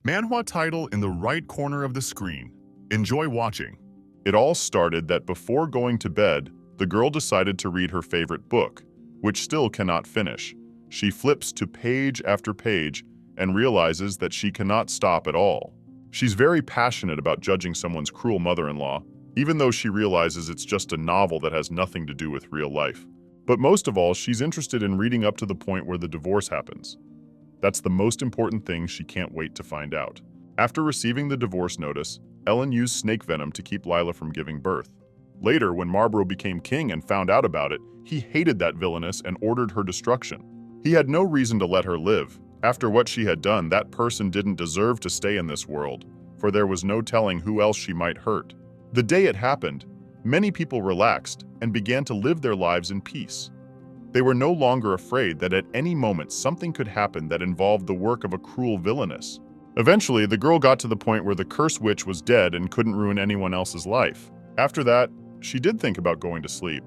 Manhwa title in the right corner of the screen. Enjoy watching. It all started that before going to bed, the girl decided to read her favorite book, which still cannot finish. She flips to page after page and realizes that she cannot stop at all. She's very passionate about judging someone's cruel mother-in-law, even though she realizes it's just a novel that has nothing to do with real life. But most of all, she's interested in reading up to the point where the divorce happens. That's the most important thing she can't wait to find out. After receiving the divorce notice, Ellen used snake venom to keep Lila from giving birth. Later, when Marlborough became king and found out about it, he hated that villainess and ordered her destruction. He had no reason to let her live. After what she had done, that person didn't deserve to stay in this world, for there was no telling who else she might hurt. The day it happened, many people relaxed and began to live their lives in peace. They were no longer afraid that at any moment something could happen that involved the work of a cruel villainess. Eventually, the girl got to the point where the cursed witch was dead and couldn't ruin anyone else's life. After that, she did think about going to sleep.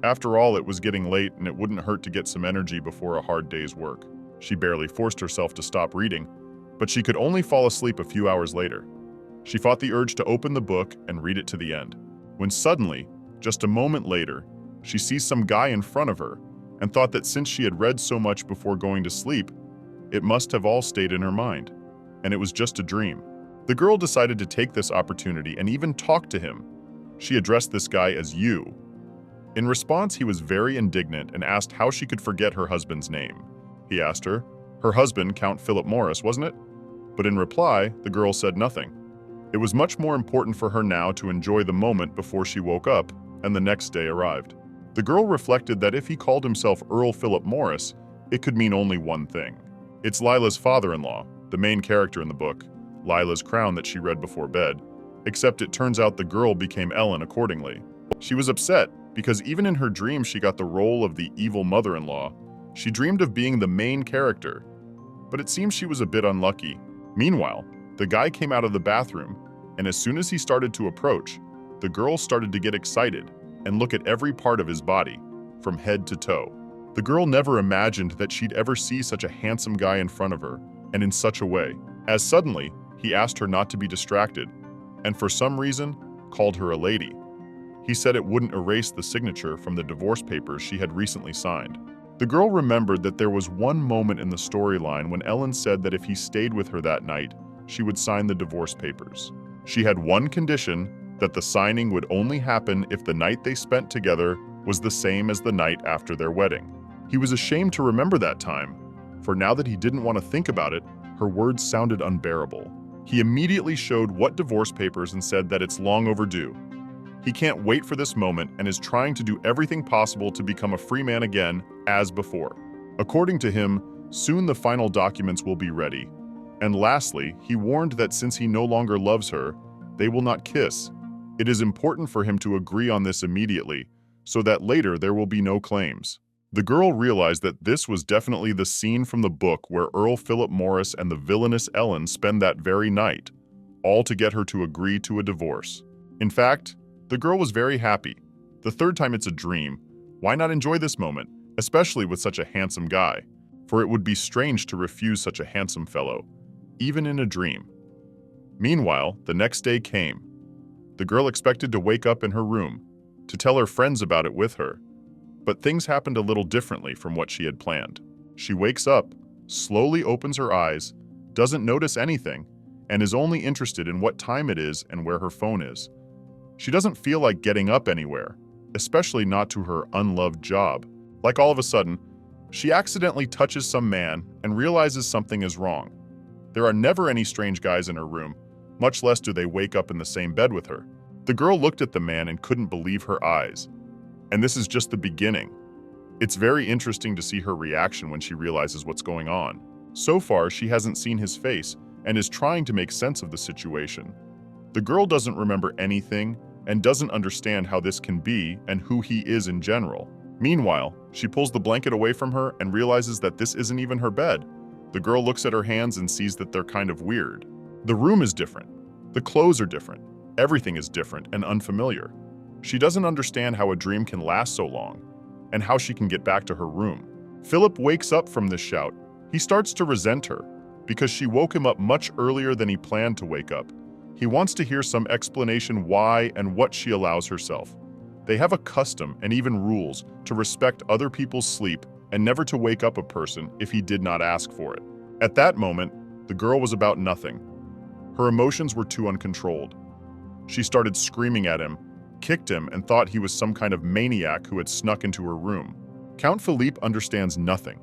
After all, it was getting late and it wouldn't hurt to get some energy before a hard day's work. She barely forced herself to stop reading, but she could only fall asleep a few hours later. She fought the urge to open the book and read it to the end, when suddenly, just a moment later, she sees some guy in front of her and thought that since she had read so much before going to sleep, it must have all stayed in her mind, and it was just a dream. The girl decided to take this opportunity and even talk to him. She addressed this guy as you. In response, he was very indignant and asked how she could forget her husband's name. He asked her husband, Count Philip Morris, wasn't it? But in reply, the girl said nothing. It was much more important for her now to enjoy the moment before she woke up and the next day arrived. The girl reflected that if he called himself Earl Philip Morris, it could mean only one thing. It's Lila's father-in-law, the main character in the book, Lila's crown that she read before bed, except it turns out the girl became Ellen accordingly. She was upset because even in her dream she got the role of the evil mother-in-law. She dreamed of being the main character, but it seems she was a bit unlucky. Meanwhile, the guy came out of the bathroom, and as soon as he started to approach, the girl started to get excited and look at every part of his body, from head to toe. The girl never imagined that she'd ever see such a handsome guy in front of her, and in such a way, as suddenly, he asked her not to be distracted, and for some reason, called her a lady. He said it wouldn't erase the signature from the divorce papers she had recently signed. The girl remembered that there was one moment in the storyline when Ellen said that if he stayed with her that night, she would sign the divorce papers. She had one condition, that the signing would only happen if the night they spent together was the same as the night after their wedding. He was ashamed to remember that time, for now that he didn't want to think about it, her words sounded unbearable. He immediately showed what divorce papers and said that it's long overdue. He can't wait for this moment and is trying to do everything possible to become a free man again, as before. According to him, soon the final documents will be ready. And lastly, he warned that since he no longer loves her, they will not kiss. It is important for him to agree on this immediately, so that later there will be no claims. The girl realized that this was definitely the scene from the book where Earl Philip Morris and the villainous Ellen spend that very night, all to get her to agree to a divorce. In fact, the girl was very happy. The third time it's a dream, why not enjoy this moment, especially with such a handsome guy? For it would be strange to refuse such a handsome fellow, even in a dream. Meanwhile, the next day came. The girl expected to wake up in her room, to tell her friends about it with her. But things happened a little differently from what she had planned. She wakes up, slowly opens her eyes, doesn't notice anything, and is only interested in what time it is and where her phone is. She doesn't feel like getting up anywhere, especially not to her unloved job. Like all of a sudden, she accidentally touches some man and realizes something is wrong. There are never any strange guys in her room, much less do they wake up in the same bed with her. The girl looked at the man and couldn't believe her eyes. And this is just the beginning. It's very interesting to see her reaction when she realizes what's going on. So far, she hasn't seen his face and is trying to make sense of the situation. The girl doesn't remember anything and doesn't understand how this can be and who he is in general. Meanwhile, she pulls the blanket away from her and realizes that this isn't even her bed. The girl looks at her hands and sees that they're kind of weird. The room is different. The clothes are different. Everything is different and unfamiliar. She doesn't understand how a dream can last so long and how she can get back to her room. Philip wakes up from this shout. He starts to resent her because she woke him up much earlier than he planned to wake up. He wants to hear some explanation why and what she allows herself. They have a custom and even rules to respect other people's sleep and never to wake up a person if he did not ask for it. At that moment, the girl was about nothing. Her emotions were too uncontrolled. She started screaming at him, kicked him, and thought he was some kind of maniac who had snuck into her room. Count Philippe understands nothing.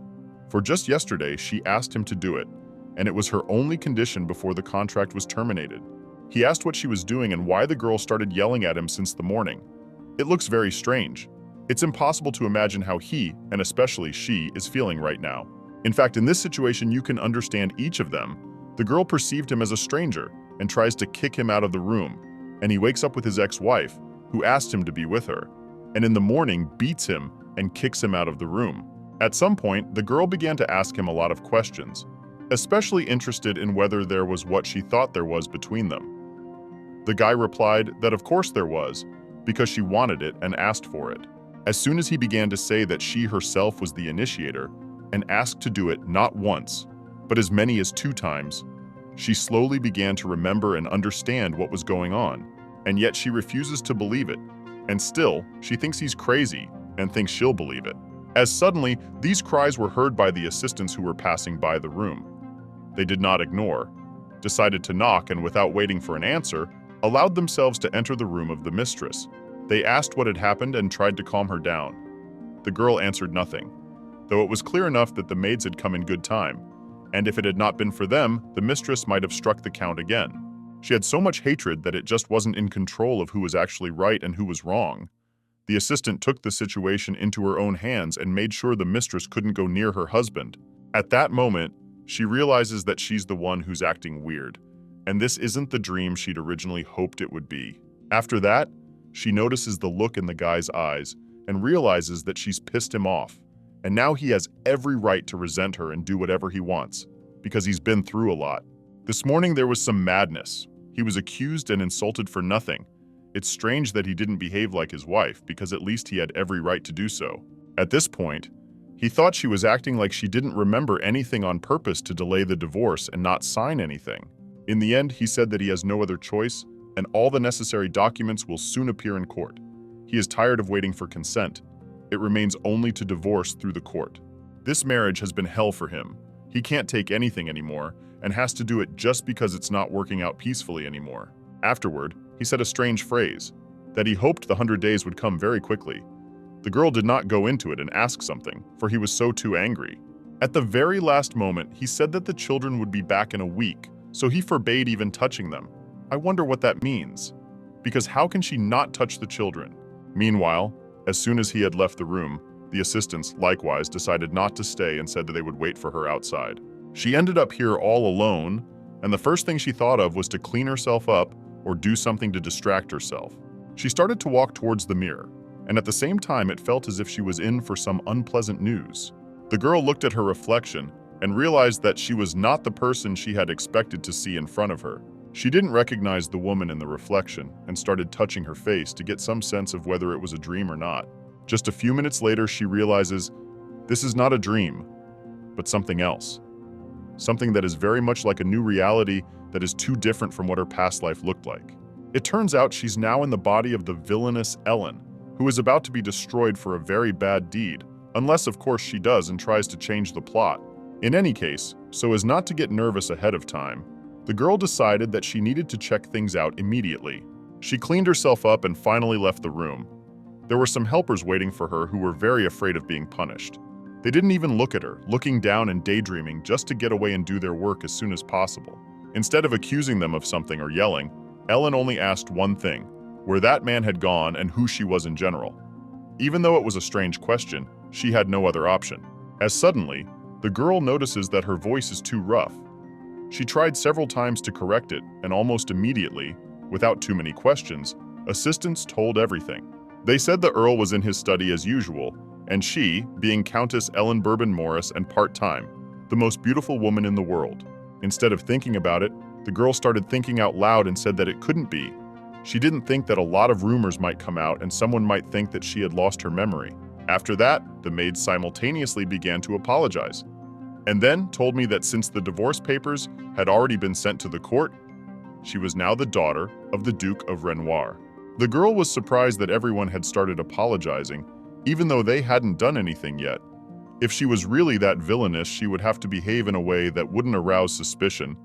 For just yesterday, she asked him to do it, and it was her only condition before the contract was terminated. He asked what she was doing and why the girl started yelling at him since the morning. It looks very strange. It's impossible to imagine how he, and especially she, is feeling right now. In fact, in this situation, you can understand each of them. The girl perceived him as a stranger and tries to kick him out of the room, and he wakes up with his ex-wife, who asked him to be with her, and in the morning beats him and kicks him out of the room. At some point, the girl began to ask him a lot of questions, especially interested in whether there was what she thought there was between them. The guy replied that of course there was, because she wanted it and asked for it. As soon as he began to say that she herself was the initiator and asked to do it not once, but as many as 2 times, she slowly began to remember and understand what was going on, and yet she refuses to believe it. And still, she thinks he's crazy and thinks she'll believe it. As suddenly, these cries were heard by the assistants who were passing by the room. They did not ignore, decided to knock, and without waiting for an answer, allowed themselves to enter the room of the mistress. They asked what had happened and tried to calm her down. The girl answered nothing, though it was clear enough that the maids had come in good time, and if it had not been for them, the mistress might have struck the count again. She had so much hatred that it just wasn't in control of who was actually right and who was wrong. The assistant took the situation into her own hands and made sure the mistress couldn't go near her husband. At that moment, she realizes that she's the one who's acting weird, and this isn't the dream she'd originally hoped it would be. After that, she notices the look in the guy's eyes and realizes that she's pissed him off, and now he has every right to resent her and do whatever he wants, because he's been through a lot. This morning there was some madness. He was accused and insulted for nothing. It's strange that he didn't behave like his wife, because at least he had every right to do so. At this point, he thought she was acting like she didn't remember anything on purpose to delay the divorce and not sign anything. In the end, he said that he has no other choice, and all the necessary documents will soon appear in court. He is tired of waiting for consent. It remains only to divorce through the court. This marriage has been hell for him. He can't take anything anymore, and has to do it just because it's not working out peacefully anymore. Afterward, he said a strange phrase, that he hoped the 100 days would come very quickly. The girl did not go into it and ask something, for he was so too angry. At the very last moment, he said that the children would be back in a week, so he forbade even touching them. I wonder what that means, because how can she not touch the children? Meanwhile, as soon as he had left the room, the assistants likewise decided not to stay and said that they would wait for her outside. She ended up here all alone, and the first thing she thought of was to clean herself up or do something to distract herself. She started to walk towards the mirror, and at the same time it felt as if she was in for some unpleasant news. The girl looked at her reflection and realized that she was not the person she had expected to see in front of her. She didn't recognize the woman in the reflection and started touching her face to get some sense of whether it was a dream or not. Just a few minutes later, she realizes this is not a dream, but something else. Something that is very much like a new reality that is too different from what her past life looked like. It turns out she's now in the body of the villainous Ellen, who is about to be destroyed for a very bad deed, unless of course she does and tries to change the plot. In any case, so as not to get nervous ahead of time, the girl decided that she needed to check things out immediately. She cleaned herself up and finally left the room. There were some helpers waiting for her who were very afraid of being punished. They didn't even look at her, looking down and daydreaming just to get away and do their work as soon as possible. Instead of accusing them of something or yelling, Ellen only asked one thing, where that man had gone and who she was in general. Even though it was a strange question, she had no other option. As suddenly, the girl notices that her voice is too rough. She tried several times to correct it, and almost immediately, without too many questions, assistants told everything. They said the Earl was in his study as usual, and she, being Countess Ellen Bourbon Morris and part-time, the most beautiful woman in the world. Instead of thinking about it, the girl started thinking out loud and said that it couldn't be. She didn't think that a lot of rumors might come out and someone might think that she had lost her memory. After that, the maids simultaneously began to apologize. and then told me that since the divorce papers had already been sent to the court, she was now the daughter of the Duke of Renoir. The girl was surprised that everyone had started apologizing, even though they hadn't done anything yet. If she was really that villainous, she would have to behave in a way that wouldn't arouse suspicion.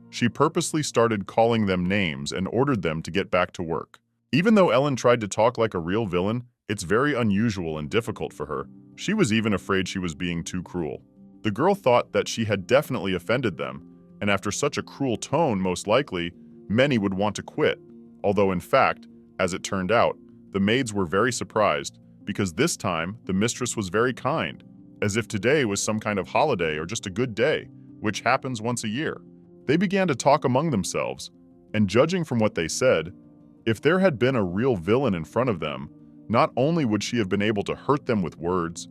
She purposely started calling them names and ordered them to get back to work. Even though Ellen tried to talk like a real villain, it's very unusual and difficult for her. She was even afraid she was being too cruel. The girl thought that she had definitely offended them, and after such a cruel tone, most likely, many would want to quit. Although in fact, as it turned out, the maids were very surprised, because this time the mistress was very kind, as if today was some kind of holiday or just a good day, which happens once a year. They began to talk among themselves, and judging from what they said, if there had been a real villain in front of them, not only would she have been able to hurt them with words,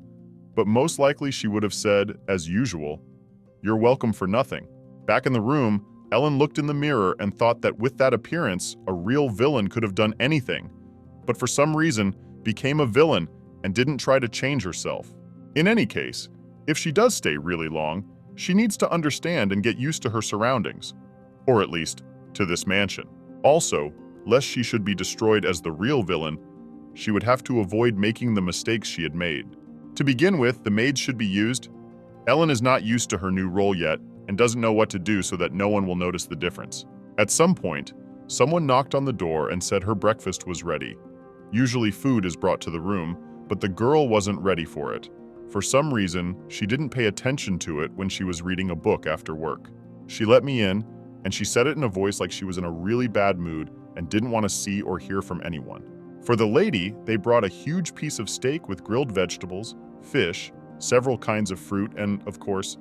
but most likely she would have said, as usual, "You're welcome for nothing." Back in the room, Ellen looked in the mirror and thought that with that appearance, a real villain could have done anything, but for some reason became a villain and didn't try to change herself. In any case, if she does stay really long, she needs to understand and get used to her surroundings, or at least to this mansion. Also, lest she should be destroyed as the real villain, she would have to avoid making the mistakes she had made. To begin with, the maids should be used. Ellen is not used to her new role yet and doesn't know what to do so that no one will notice the difference. At some point, someone knocked on the door and said her breakfast was ready. Usually food is brought to the room, but the girl wasn't ready for it. For some reason, she didn't pay attention to it when she was reading a book after work. She let me in, and she said it in a voice like she was in a really bad mood and didn't want to see or hear from anyone. For the lady, they brought a huge piece of steak with grilled vegetables, fish, several kinds of fruit, and, of course,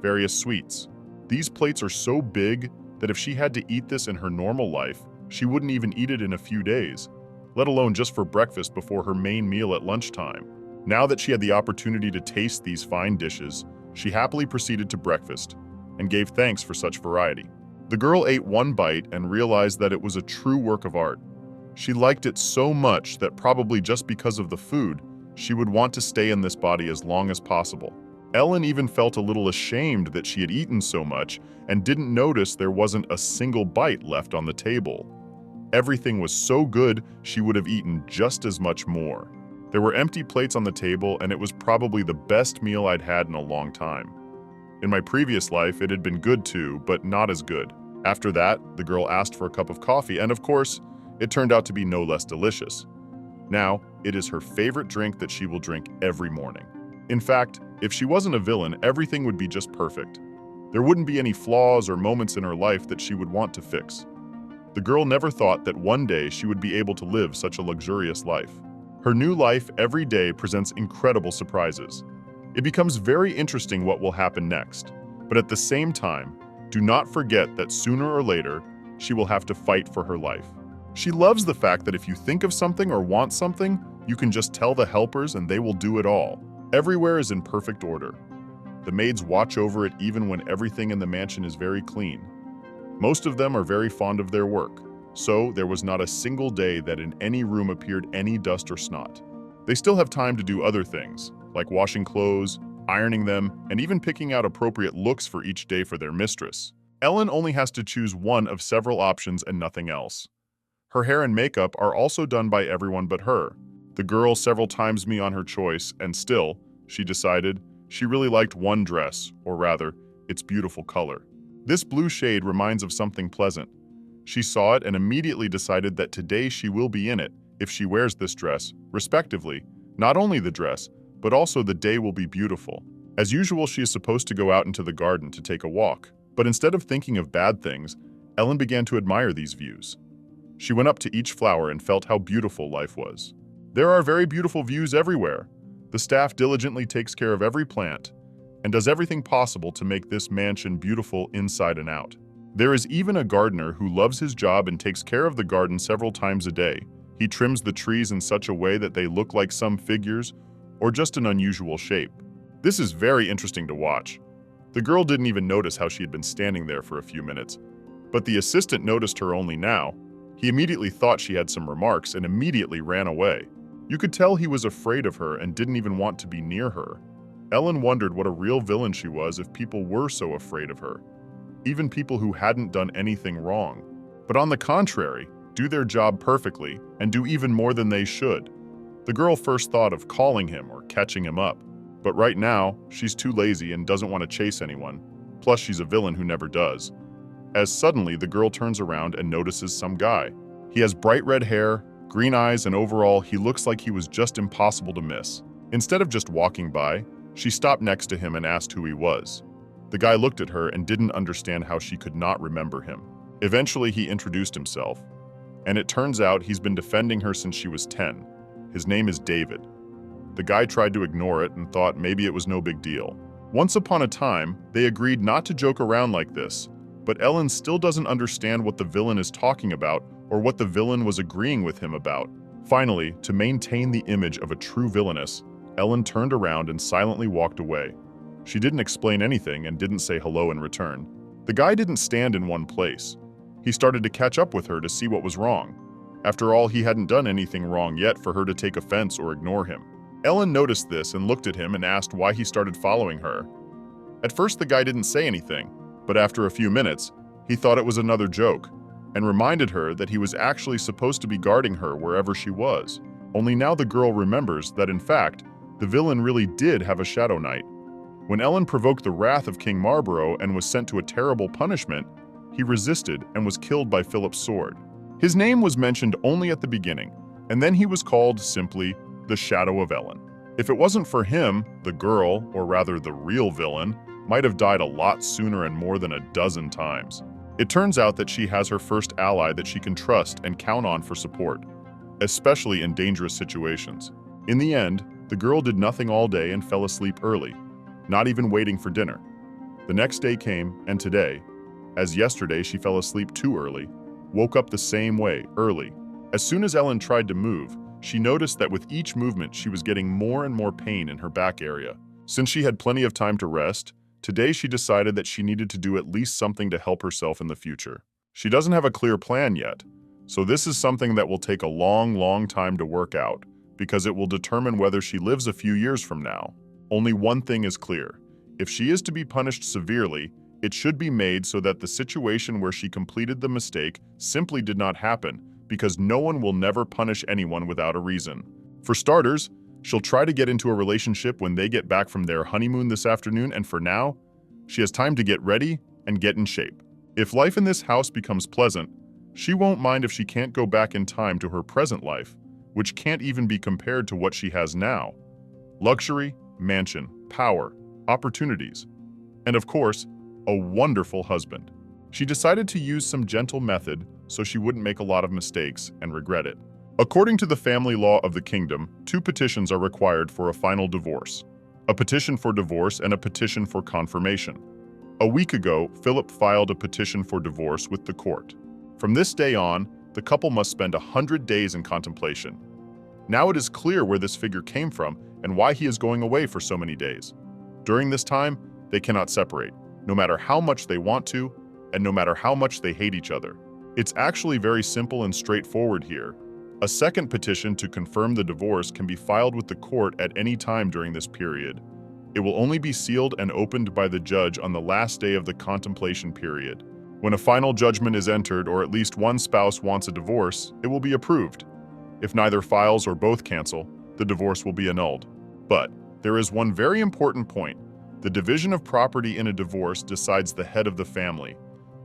various sweets. These plates are so big that if she had to eat this in her normal life, she wouldn't even eat it in a few days, let alone just for breakfast before her main meal at lunchtime. Now that she had the opportunity to taste these fine dishes, she happily proceeded to breakfast and gave thanks for such variety. The girl ate one bite and realized that it was a true work of art. She liked it so much that probably just because of the food, she would want to stay in this body as long as possible. Ellen even felt a little ashamed that she had eaten so much and didn't notice there wasn't a single bite left on the table. Everything was so good, she would have eaten just as much more. There were empty plates on the table, and it was probably the best meal I'd had in a long time. In my previous life, it had been good too, but not as good. After that, the girl asked for a cup of coffee, and of course, it turned out to be no less delicious. Now, it is her favorite drink that she will drink every morning. In fact, if she wasn't a villain, everything would be just perfect. There wouldn't be any flaws or moments in her life that she would want to fix. The girl never thought that one day she would be able to live such a luxurious life. Her new life every day presents incredible surprises. It becomes very interesting what will happen next. But at the same time, do not forget that sooner or later, she will have to fight for her life. She loves the fact that if you think of something or want something, you can just tell the helpers and they will do it all. Everywhere is in perfect order. The maids watch over it even when everything in the mansion is very clean. Most of them are very fond of their work, so there was not a single day that in any room appeared any dust or snot. They still have time to do other things, like washing clothes, ironing them, and even picking out appropriate looks for each day for their mistress. Ellen only has to choose one of several options and nothing else. Her hair and makeup are also done by everyone but her. The girl several times me on her choice, and still, she decided she really liked one dress, or rather, its beautiful color. This blue shade reminds of something pleasant. She saw it and immediately decided that today she will be in it if she wears this dress, respectively. Not only the dress, but also the day will be beautiful. As usual, she is supposed to go out into the garden to take a walk, but instead of thinking of bad things, Ellen began to admire these views. She went up to each flower and felt how beautiful life was. There are very beautiful views everywhere. The staff diligently takes care of every plant and does everything possible to make this mansion beautiful inside and out. There is even a gardener who loves his job and takes care of the garden several times a day. He trims the trees in such a way that they look like some figures or just an unusual shape. This is very interesting to watch. The girl didn't even notice how she had been standing there for a few minutes, but the assistant noticed her only now. He immediately thought she had some remarks and immediately ran away. You could tell he was afraid of her and didn't even want to be near her. Ellen wondered what a real villain she was if people were so afraid of her, even people who hadn't done anything wrong, but on the contrary, do their job perfectly and do even more than they should. The girl first thought of calling him or catching him up, but right now, she's too lazy and doesn't want to chase anyone, plus she's a villain who never does. As suddenly, the girl turns around and notices some guy. He has bright red hair, green eyes, and overall, he looks like he was just impossible to miss. Instead of just walking by, she stopped next to him and asked who he was. The guy looked at her and didn't understand how she could not remember him. Eventually, he introduced himself, and it turns out he's been defending her since she was 10. His name is David. The guy tried to ignore it and thought maybe it was no big deal. Once upon a time, they agreed not to joke around like this, but Ellen still doesn't understand what the villain is talking about or what the villain was agreeing with him about. Finally, to maintain the image of a true villainess, Ellen turned around and silently walked away. She didn't explain anything and didn't say hello in return. The guy didn't stand in one place. He started to catch up with her to see what was wrong. After all, he hadn't done anything wrong yet for her to take offense or ignore him. Ellen noticed this and looked at him and asked why he started following her. At first, the guy didn't say anything, but after a few minutes, he thought it was another joke and reminded her that he was actually supposed to be guarding her wherever she was. Only now the girl remembers that, in fact, the villain really did have a Shadow Knight. When Ellen provoked the wrath of King Marlborough and was sent to a terrible punishment, he resisted and was killed by Philip's sword. His name was mentioned only at the beginning, and then he was called simply the Shadow of Ellen. If it wasn't for him, the girl, or rather the real villain, might have died a lot sooner and more than a dozen times. It turns out that she has her first ally that she can trust and count on for support, especially in dangerous situations. In the end, the girl did nothing all day and fell asleep early, not even waiting for dinner. The next day came, and today, as yesterday she fell asleep too early, woke up the same way, early. As soon as Ellen tried to move, she noticed that with each movement she was getting more and more pain in her back area. Since she had plenty of time to rest, today she decided that she needed to do at least something to help herself in the future. She doesn't have a clear plan yet, so this is something that will take a long time to work out, because it will determine whether she lives a few years from now. Only one thing is clear. If she is to be punished severely, it should be made so that the situation where she completed the mistake simply did not happen, because no one will never punish anyone without a reason. For starters, she'll try to get into a relationship when they get back from their honeymoon this afternoon, and for now, she has time to get ready and get in shape. If life in this house becomes pleasant, she won't mind if she can't go back in time to her present life, which can't even be compared to what she has now. Luxury, mansion, power, opportunities, and of course, a wonderful husband. She decided to use some gentle method so she wouldn't make a lot of mistakes and regret it. According to the family law of the kingdom, 2 petitions are required for a final divorce: a petition for divorce and a petition for confirmation. A week ago, Philip filed a petition for divorce with the court. From this day on, the couple must spend 100 days in contemplation. Now it is clear where this figure came from and why he is going away for so many days. During this time, they cannot separate, no matter how much they want to, and no matter how much they hate each other. It's actually very simple and straightforward here. A second petition to confirm the divorce can be filed with the court at any time during this period. It will only be sealed and opened by the judge on the last day of the contemplation period. When a final judgment is entered, or at least one spouse wants a divorce, it will be approved. If neither files or both cancel, the divorce will be annulled. But there is one very important point. The division of property in a divorce decides the head of the family.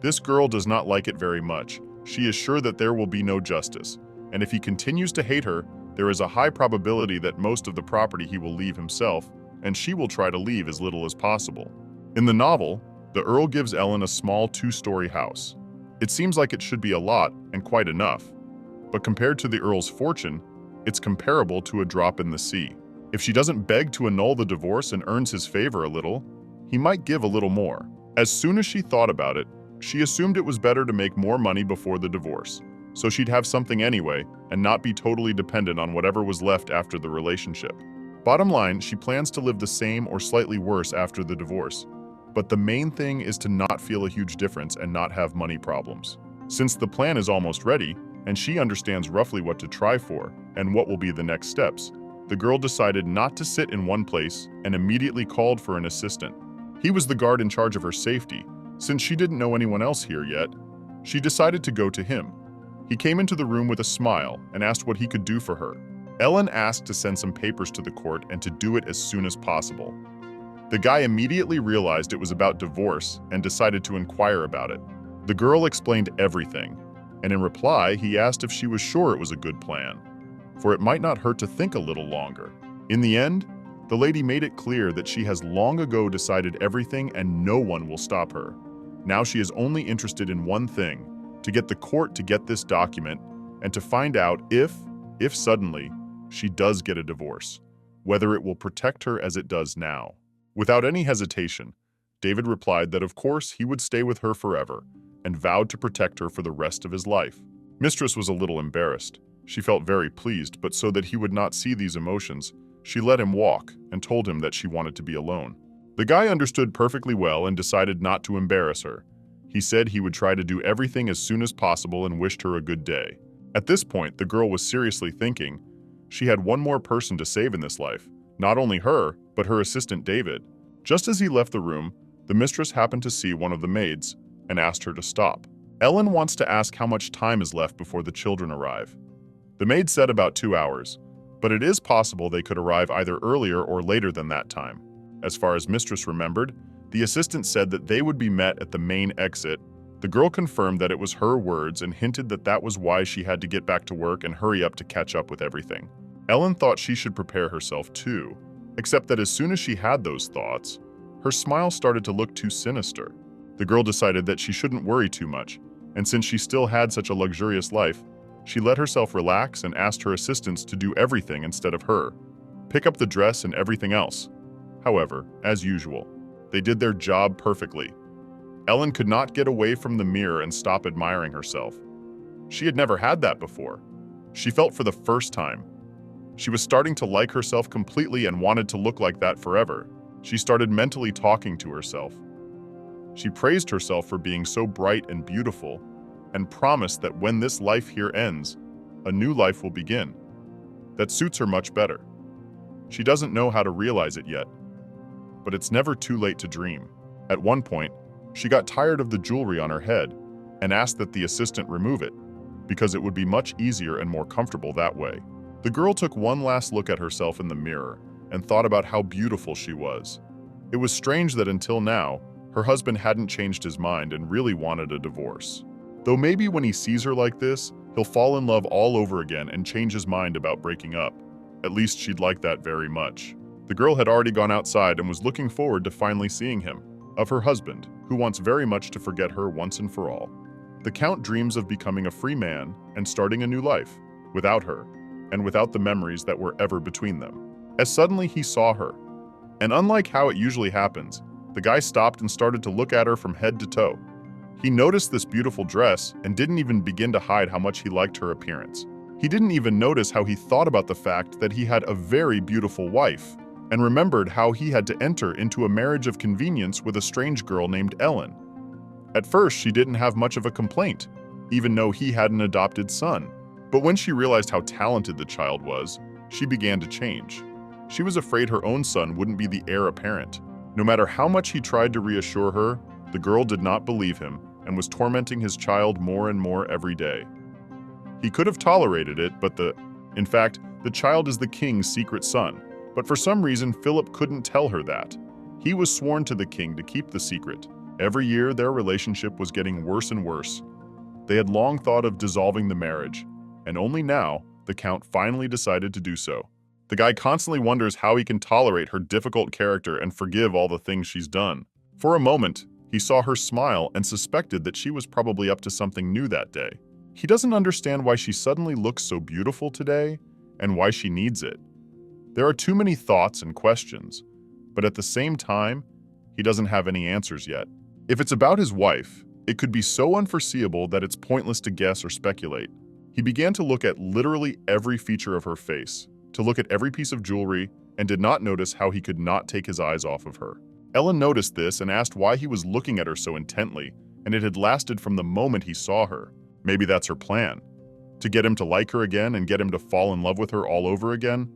This girl does not like it very much. She is sure that there will be no justice, and if he continues to hate her, there is a high probability that most of the property he will leave himself, and she will try to leave as little as possible. In the novel, the Earl gives Ellen a small 2-story house. It seems like it should be a lot, and quite enough. But compared to the Earl's fortune, it's comparable to a drop in the sea. If she doesn't beg to annul the divorce and earns his favor a little, he might give a little more. As soon as she thought about it, she assumed it was better to make more money before the divorce, so she'd have something anyway and not be totally dependent on whatever was left after the relationship. Bottom line, she plans to live the same or slightly worse after the divorce. But the main thing is to not feel a huge difference and not have money problems. Since the plan is almost ready, and she understands roughly what to try for and what will be the next steps, the girl decided not to sit in one place and immediately called for an assistant. He was the guard in charge of her safety. Since she didn't know anyone else here yet, she decided to go to him. He came into the room with a smile and asked what he could do for her. Ellen asked to send some papers to the court and to do it as soon as possible. The guy immediately realized it was about divorce and decided to inquire about it. The girl explained everything, and in reply, he asked if she was sure it was a good plan, for it might not hurt to think a little longer. In the end, the lady made it clear that she has long ago decided everything and no one will stop her. Now she is only interested in one thing, to get the court to get this document and to find out if suddenly, she does get a divorce, whether it will protect her as it does now. Without any hesitation, David replied that of course he would stay with her forever and vowed to protect her for the rest of his life. Mistress was a little embarrassed. She felt very pleased, but so that he would not see these emotions, she let him walk and told him that she wanted to be alone. The guy understood perfectly well and decided not to embarrass her. He said he would try to do everything as soon as possible and wished her a good day. At this point, the girl was seriously thinking she had one more person to save in this life, not only her, but her assistant David. Just as he left the room, the mistress happened to see one of the maids and asked her to stop. Ellen wants to ask how much time is left before the children arrive. The maid said about 2 hours, but it is possible they could arrive either earlier or later than that time. As far as mistress remembered, the assistant said that they would be met at the main exit. The girl confirmed that it was her words and hinted that that was why she had to get back to work and hurry up to catch up with everything. Ellen thought she should prepare herself too, except that as soon as she had those thoughts, her smile started to look too sinister. The girl decided that she shouldn't worry too much, and since she still had such a luxurious life, she let herself relax and asked her assistants to do everything instead of her, pick up the dress and everything else. However, as usual, they did their job perfectly. Ellen could not get away from the mirror and stop admiring herself. She had never had that before. She felt for the first time. She was starting to like herself completely and wanted to look like that forever. She started mentally talking to herself. She praised herself for being so bright and beautiful and promised that when this life here ends, a new life will begin. That suits her much better. She doesn't know how to realize it yet, but it's never too late to dream. At one point, she got tired of the jewelry on her head and asked that the assistant remove it, because it would be much easier and more comfortable that way. The girl took one last look at herself in the mirror and thought about how beautiful she was. It was strange that until now, her husband hadn't changed his mind and really wanted a divorce. Though maybe when he sees her like this, he'll fall in love all over again and change his mind about breaking up. At least she'd like that very much. The girl had already gone outside and was looking forward to finally seeing him, of her husband, who wants very much to forget her once and for all. The Count dreams of becoming a free man and starting a new life, without her, and without the memories that were ever between them. As suddenly he saw her, and unlike how it usually happens, the guy stopped and started to look at her from head to toe. He noticed this beautiful dress and didn't even begin to hide how much he liked her appearance. He didn't even notice how he thought about the fact that he had a very beautiful wife, and remembered how he had to enter into a marriage of convenience with a strange girl named Ellen. At first, she didn't have much of a complaint, even though he had an adopted son. But when she realized how talented the child was, she began to change. She was afraid her own son wouldn't be the heir apparent. No matter how much he tried to reassure her, the girl did not believe him and was tormenting his child more and more every day. He could have tolerated it, but in fact, the child is the king's secret son. But for some reason, Philip couldn't tell her that. He was sworn to the king to keep the secret. Every year, their relationship was getting worse and worse. They had long thought of dissolving the marriage, and only now, the Count finally decided to do so. The guy constantly wonders how he can tolerate her difficult character and forgive all the things she's done. For a moment, he saw her smile and suspected that she was probably up to something new that day. He doesn't understand why she suddenly looks so beautiful today and why she needs it. There are too many thoughts and questions, but at the same time, he doesn't have any answers yet. If it's about his wife, it could be so unforeseeable that it's pointless to guess or speculate. He began to look at literally every feature of her face, to look at every piece of jewelry, and did not notice how he could not take his eyes off of her. Ellen noticed this and asked why he was looking at her so intently, and it had lasted from the moment he saw her. Maybe that's her plan, to get him to like her again and get him to fall in love with her all over again.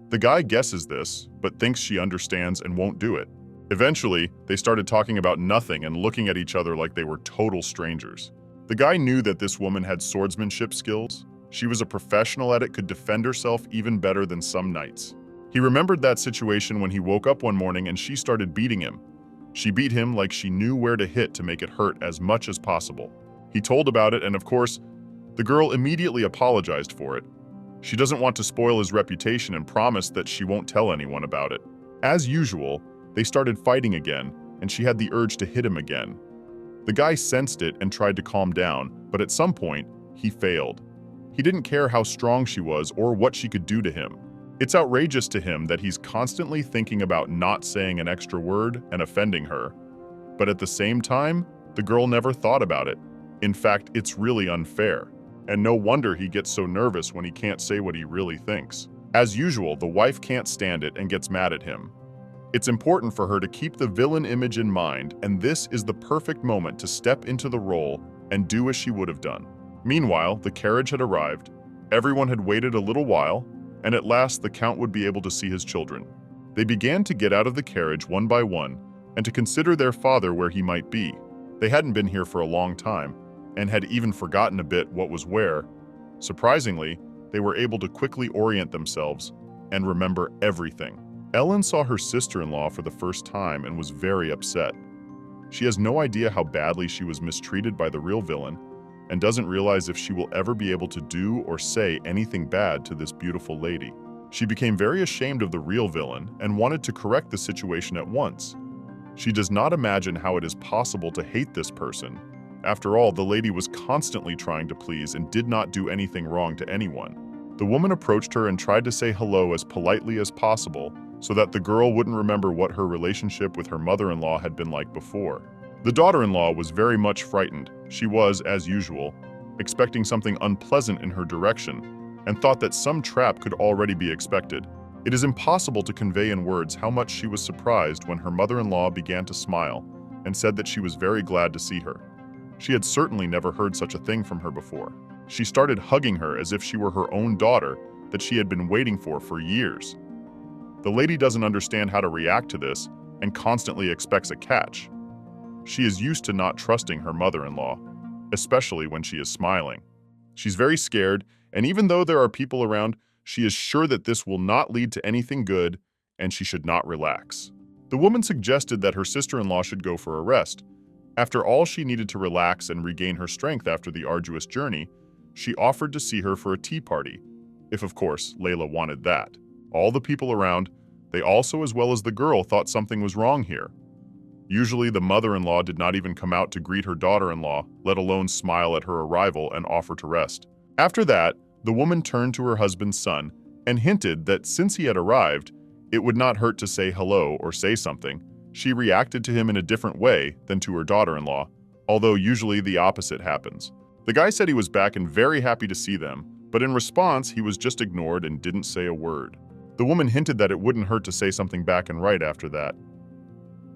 The guy guesses this, but thinks she understands and won't do it. Eventually, they started talking about nothing and looking at each other like they were total strangers. The guy knew that this woman had swordsmanship skills. She was a professional at it, could defend herself even better than some knights. He remembered that situation when he woke up one morning and she started beating him. She beat him like she knew where to hit to make it hurt as much as possible. He told about it, and of course, the girl immediately apologized for it. She doesn't want to spoil his reputation and promised that she won't tell anyone about it. As usual, they started fighting again, and she had the urge to hit him again. The guy sensed it and tried to calm down, but at some point, he failed. He didn't care how strong she was or what she could do to him. It's outrageous to him that he's constantly thinking about not saying an extra word and offending her. But at the same time, the girl never thought about it. In fact, it's really unfair. And no wonder he gets so nervous when he can't say what he really thinks. As usual, the wife can't stand it and gets mad at him. It's important for her to keep the villain image in mind, and this is the perfect moment to step into the role and do as she would have done. Meanwhile, the carriage had arrived. Everyone had waited a little while, and at last the Count would be able to see his children. They began to get out of the carriage one by one and to consider their father where he might be. They hadn't been here for a long time and had even forgotten a bit what was where. Surprisingly, they were able to quickly orient themselves and remember everything. Ellen saw her sister-in-law for the first time and was very upset. She has no idea how badly she was mistreated by the real villain and doesn't realize if she will ever be able to do or say anything bad to this beautiful lady. She became very ashamed of the real villain and wanted to correct the situation at once. She does not imagine how it is possible to hate this person. After all, the lady was constantly trying to please and did not do anything wrong to anyone. The woman approached her and tried to say hello as politely as possible so that the girl wouldn't remember what her relationship with her mother-in-law had been like before. The daughter-in-law was very much frightened. She was, as usual, expecting something unpleasant in her direction and thought that some trap could already be expected. It is impossible to convey in words how much she was surprised when her mother-in-law began to smile and said that she was very glad to see her. She had certainly never heard such a thing from her before. She started hugging her as if she were her own daughter that she had been waiting for years. The lady doesn't understand how to react to this and constantly expects a catch. She is used to not trusting her mother-in-law, especially when she is smiling. She's very scared, and even though there are people around, she is sure that this will not lead to anything good and she should not relax. The woman suggested that her sister-in-law should go for a rest. After all, she needed to relax and regain her strength after the arduous journey. She offered to see her for a tea party, if of course Layla wanted that. All the people around, they also as well as the girl, thought something was wrong here. Usually the mother-in-law did not even come out to greet her daughter-in-law, let alone smile at her arrival and offer to rest. After that, the woman turned to her husband's son and hinted that since he had arrived, it would not hurt to say hello or say something. She reacted to him in a different way than to her daughter-in-law, although usually the opposite happens. The guy said he was back and very happy to see them, but in response, he was just ignored and didn't say a word. The woman hinted that it wouldn't hurt to say something back and right after that.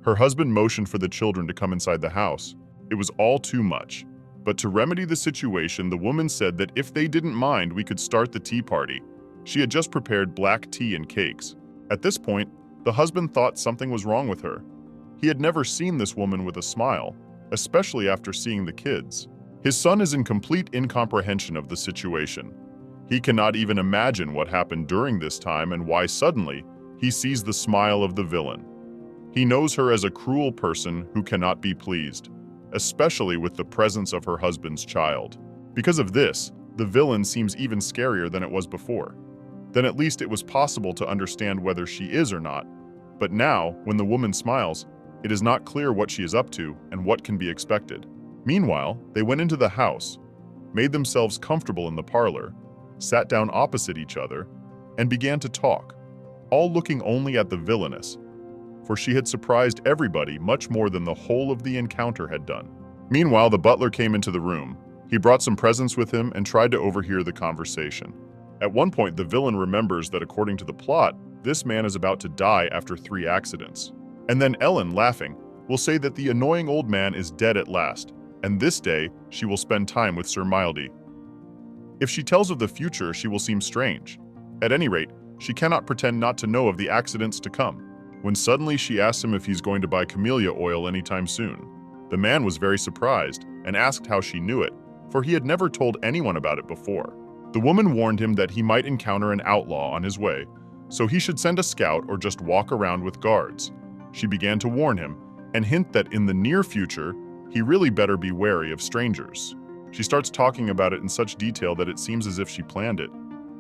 Her husband motioned for the children to come inside the house. It was all too much. But to remedy the situation, the woman said that if they didn't mind, we could start the tea party. She had just prepared black tea and cakes. At this point, the husband thought something was wrong with her. He had never seen this woman with a smile, especially after seeing the kids. His son is in complete incomprehension of the situation. He cannot even imagine what happened during this time and why suddenly he sees the smile of the villain. He knows her as a cruel person who cannot be pleased, especially with the presence of her husband's child. Because of this, the villain seems even scarier than it was before. Then at least it was possible to understand whether she is or not. But now, when the woman smiles, it is not clear what she is up to and what can be expected. Meanwhile, they went into the house, made themselves comfortable in the parlor, sat down opposite each other, and began to talk, all looking only at the villainess, for she had surprised everybody much more than the whole of the encounter had done. Meanwhile, the butler came into the room. He brought some presents with him and tried to overhear the conversation. At one point, the villain remembers that according to the plot, this man is about to die after 3 accidents. And then Ellen, laughing, will say that the annoying old man is dead at last, and this day she will spend time with Sir Mildy. If she tells of the future, she will seem strange. At any rate, She cannot pretend not to know of the accidents to come. When suddenly she asks him if he's going to buy camellia oil anytime soon. The man was very surprised and asked how she knew it, for he had never told anyone about it before. The woman warned him that he might encounter an outlaw on his way, so he should send a scout or just walk around with guards. She began to warn him and hint that in the near future, he really better be wary of strangers. She starts talking about it in such detail that it seems as if she planned it.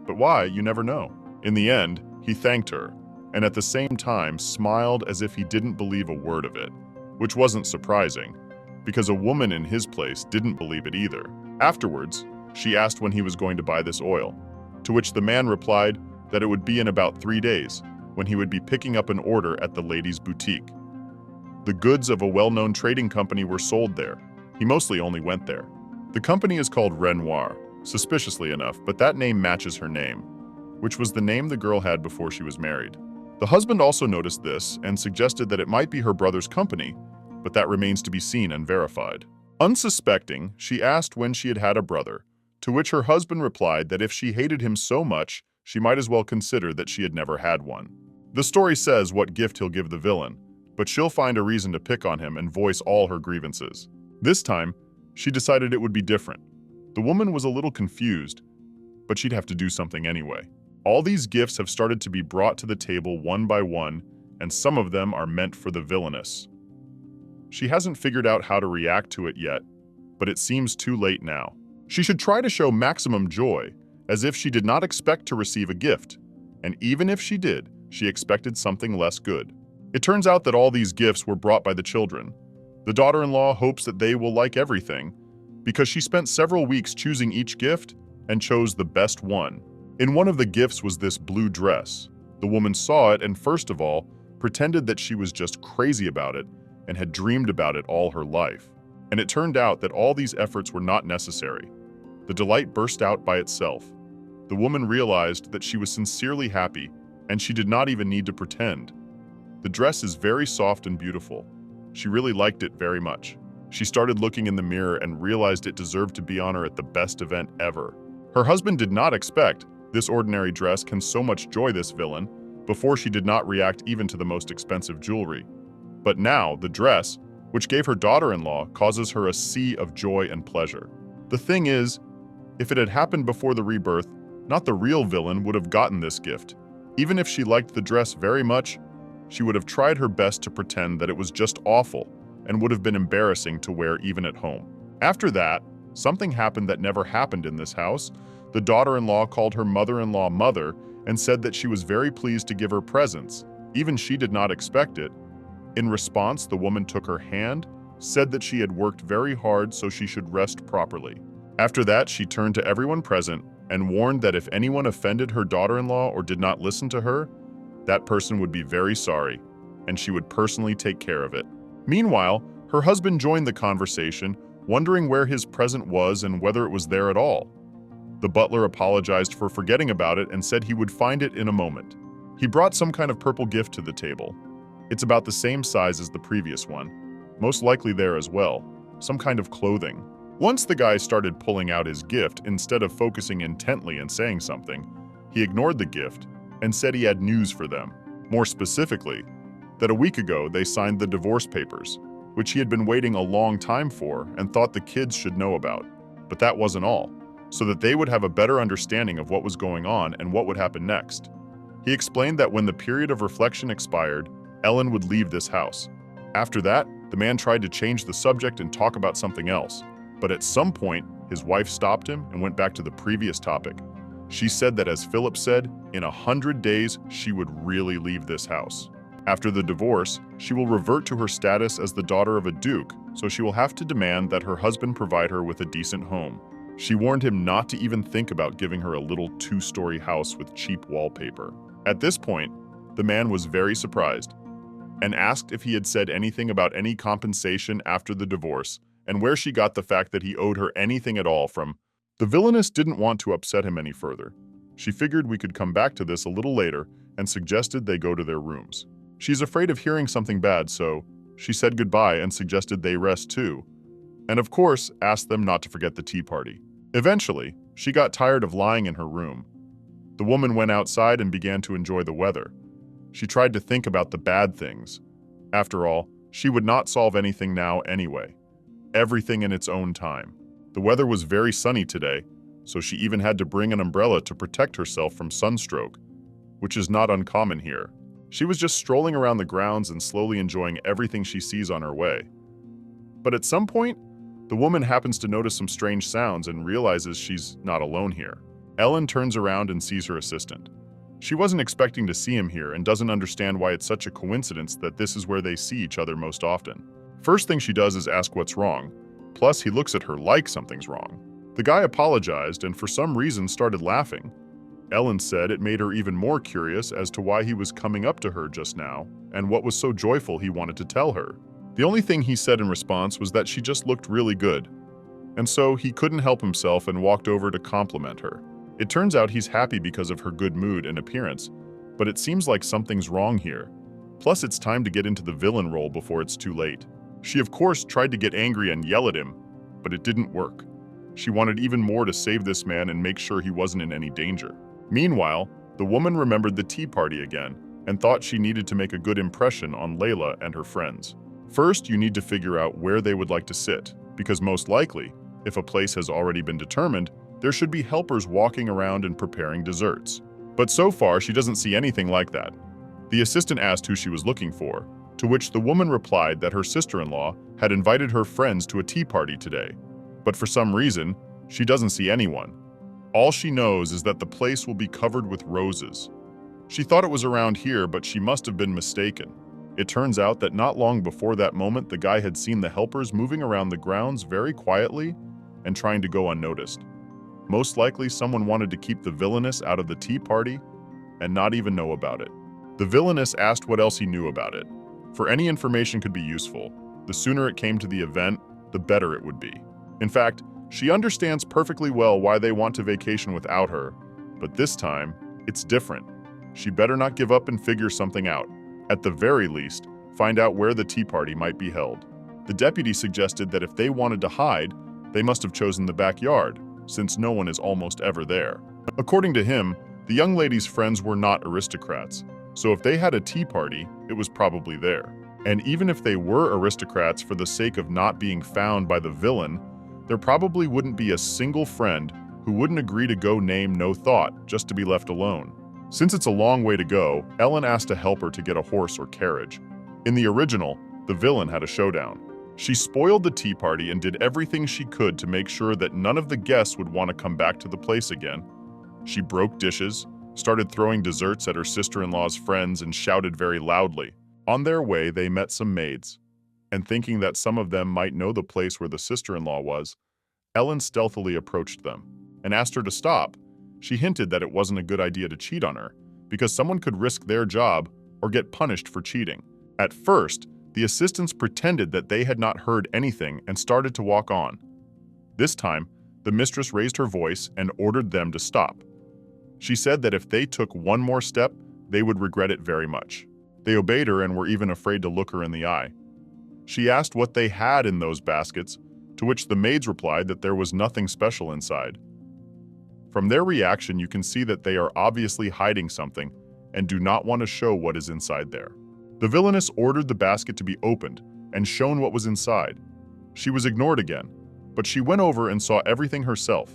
But why, you never know. In the end, he thanked her, and at the same time smiled as if he didn't believe a word of it, which wasn't surprising, because a woman in his place didn't believe it either. Afterwards, she asked when he was going to buy this oil, to which the man replied that it would be in about 3 days, when he would be picking up an order at the lady's boutique. The goods of a well-known trading company were sold there. He mostly only went there. The company is called Renoir, suspiciously enough, but that name matches her name, which was the name the girl had before she was married. The husband also noticed this and suggested that it might be her brother's company, but that remains to be seen and verified. Unsuspecting, she asked when she had had a brother, to which her husband replied that if she hated him so much, she might as well consider that she had never had one. The story says what gift he'll give the villain, but she'll find a reason to pick on him and voice all her grievances. This time, she decided it would be different. The woman was a little confused, but she'd have to do something anyway. All these gifts have started to be brought to the table one by one, and some of them are meant for the villainess. She hasn't figured out how to react to it yet, but it seems too late now. She should try to show maximum joy, as if she did not expect to receive a gift, and even if she did, she expected something less good. It turns out that all these gifts were brought by the children. The daughter-in-law hopes that they will like everything, because she spent several weeks choosing each gift and chose the best one. In one of the gifts was this blue dress. The woman saw it and first of all, pretended that she was just crazy about it and had dreamed about it all her life. And it turned out that all these efforts were not necessary. The delight burst out by itself. The woman realized that she was sincerely happy, and she did not even need to pretend. The dress is very soft and beautiful. She really liked it very much. She started looking in the mirror and realized it deserved to be on her at the best event ever. Her husband did not expect this ordinary dress can so much joy this villain. Before she did not react even to the most expensive jewelry. But now, the dress, which gave her daughter-in-law, causes her a sea of joy and pleasure. The thing is, if it had happened before the rebirth, not the real villain would have gotten this gift. Even if she liked the dress very much, she would have tried her best to pretend that it was just awful and would have been embarrassing to wear even at home. After that, something happened that never happened in this house. The daughter-in-law called her mother-in-law mother and said that she was very pleased to give her presents. Even she did not expect it. In response, the woman took her hand, said that she had worked very hard so she should rest properly. After that, she turned to everyone present and warned that if anyone offended her daughter-in-law or did not listen to her, that person would be very sorry, and she would personally take care of it. Meanwhile, her husband joined the conversation, wondering where his present was and whether it was there at all. The butler apologized for forgetting about it and said he would find it in a moment. He brought some kind of purple gift to the table. It's about the same size as the previous one, most likely there as well, some kind of clothing. Once the guy started pulling out his gift, instead of focusing intently and saying something, he ignored the gift and said he had news for them. More specifically, that a week ago they signed the divorce papers, which he had been waiting a long time for and thought the kids should know about. But that wasn't all, so that they would have a better understanding of what was going on and what would happen next. He explained that when the period of reflection expired, Ellen would leave this house. After that, the man tried to change the subject and talk about something else, but at some point, his wife stopped him and went back to the previous topic. She said that, as Philip said, in 100 days, she would really leave this house. After the divorce, she will revert to her status as the daughter of a duke, so she will have to demand that her husband provide her with a decent home. She warned him not to even think about giving her a little 2-story house with cheap wallpaper. At this point, the man was very surprised and asked if he had said anything about any compensation after the divorce and where she got the fact that he owed her anything at all from. The villainess didn't want to upset him any further. She figured we could come back to this a little later and suggested they go to their rooms. She's afraid of hearing something bad, so she said goodbye and suggested they rest too, and of course asked them not to forget the tea party. Eventually, she got tired of lying in her room. The woman went outside and began to enjoy the weather. She tried to think about the bad things. After all, she would not solve anything now anyway. Everything in its own time. The weather was very sunny today, so she even had to bring an umbrella to protect herself from sunstroke, which is not uncommon here. She was just strolling around the grounds and slowly enjoying everything she sees on her way. But at some point, the woman happens to notice some strange sounds and realizes she's not alone here. Ellen turns around and sees her assistant. She wasn't expecting to see him here and doesn't understand why it's such a coincidence that this is where they see each other most often. First thing she does is ask what's wrong. Plus, he looks at her like something's wrong. The guy apologized and for some reason started laughing. Ellen said it made her even more curious as to why he was coming up to her just now and what was so joyful he wanted to tell her. The only thing he said in response was that she just looked really good. And so he couldn't help himself and walked over to compliment her. It turns out he's happy because of her good mood and appearance, but it seems like something's wrong here. Plus, it's time to get into the villain role before it's too late. She, of course, tried to get angry and yell at him, but it didn't work. She wanted even more to save this man and make sure he wasn't in any danger. Meanwhile, the woman remembered the tea party again and thought she needed to make a good impression on Layla and her friends. First, you need to figure out where they would like to sit, because most likely, if a place has already been determined, there should be helpers walking around and preparing desserts. But so far, she doesn't see anything like that. The assistant asked who she was looking for, to which the woman replied that her sister-in-law had invited her friends to a tea party today. But for some reason, she doesn't see anyone. All she knows is that the place will be covered with roses. She thought it was around here, but she must have been mistaken. It turns out that not long before that moment, the guy had seen the helpers moving around the grounds very quietly and trying to go unnoticed. Most likely, someone wanted to keep the villainess out of the tea party and not even know about it. The villainess asked what else he knew about it. For any information could be useful. The sooner it came to the event, the better it would be. In fact, she understands perfectly well why they want to vacation without her, but this time, it's different. She better not give up and figure something out. At the very least, find out where the tea party might be held. The deputy suggested that if they wanted to hide, they must have chosen the backyard, since no one is almost ever there. According to him, the young lady's friends were not aristocrats, so if they had a tea party, it was probably there. And even if they were aristocrats for the sake of not being found by the villain, there probably wouldn't be a single friend who wouldn't agree to go name no thought just to be left alone. Since it's a long way to go, Ellen asked a helper to get a horse or carriage. In the original, the villain had a showdown. She spoiled the tea party and did everything she could to make sure that none of the guests would want to come back to the place again. She broke dishes, started throwing desserts at her sister-in-law's friends, and shouted very loudly. On their way, they met some maids, and thinking that some of them might know the place where the sister-in-law was, Ellen stealthily approached them and asked her to stop. She hinted that it wasn't a good idea to cheat on her, because someone could risk their job or get punished for cheating. At first, the assistants pretended that they had not heard anything and started to walk on. This time, the mistress raised her voice and ordered them to stop. She said that if they took one more step, they would regret it very much. They obeyed her and were even afraid to look her in the eye. She asked what they had in those baskets, to which the maids replied that there was nothing special inside. From their reaction, you can see that they are obviously hiding something and do not want to show what is inside there. The villainess ordered the basket to be opened and shown what was inside. She was ignored again, but she went over and saw everything herself.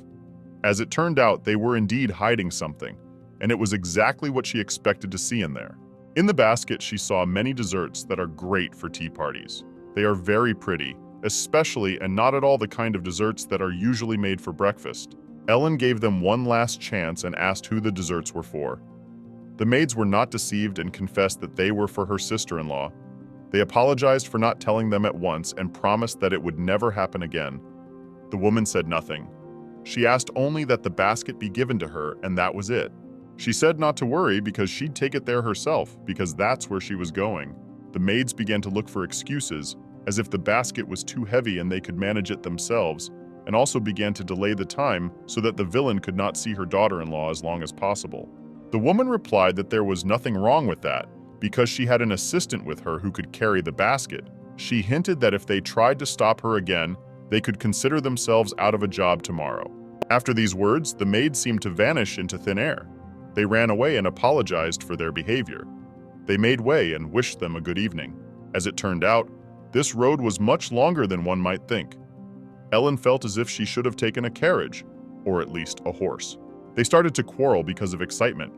As it turned out, they were indeed hiding something, and it was exactly what she expected to see in there. In the basket, she saw many desserts that are great for tea parties. They are very pretty, especially and not at all the kind of desserts that are usually made for breakfast. Ellen gave them one last chance and asked who the desserts were for. The maids were not deceived and confessed that they were for her sister-in-law. They apologized for not telling them at once and promised that it would never happen again. The woman said nothing. She asked only that the basket be given to her, and that was it. She said not to worry because she'd take it there herself, because that's where she was going. The maids began to look for excuses, as if the basket was too heavy and they could manage it themselves, and also began to delay the time so that the villain could not see her daughter-in-law as long as possible. The woman replied that there was nothing wrong with that, because she had an assistant with her who could carry the basket. She hinted that if they tried to stop her again, they could consider themselves out of a job tomorrow. After these words, the maid seemed to vanish into thin air. They ran away and apologized for their behavior. They made way and wished them a good evening. As it turned out, this road was much longer than one might think. Ellen felt as if she should have taken a carriage, or at least a horse. They started to quarrel because of excitement.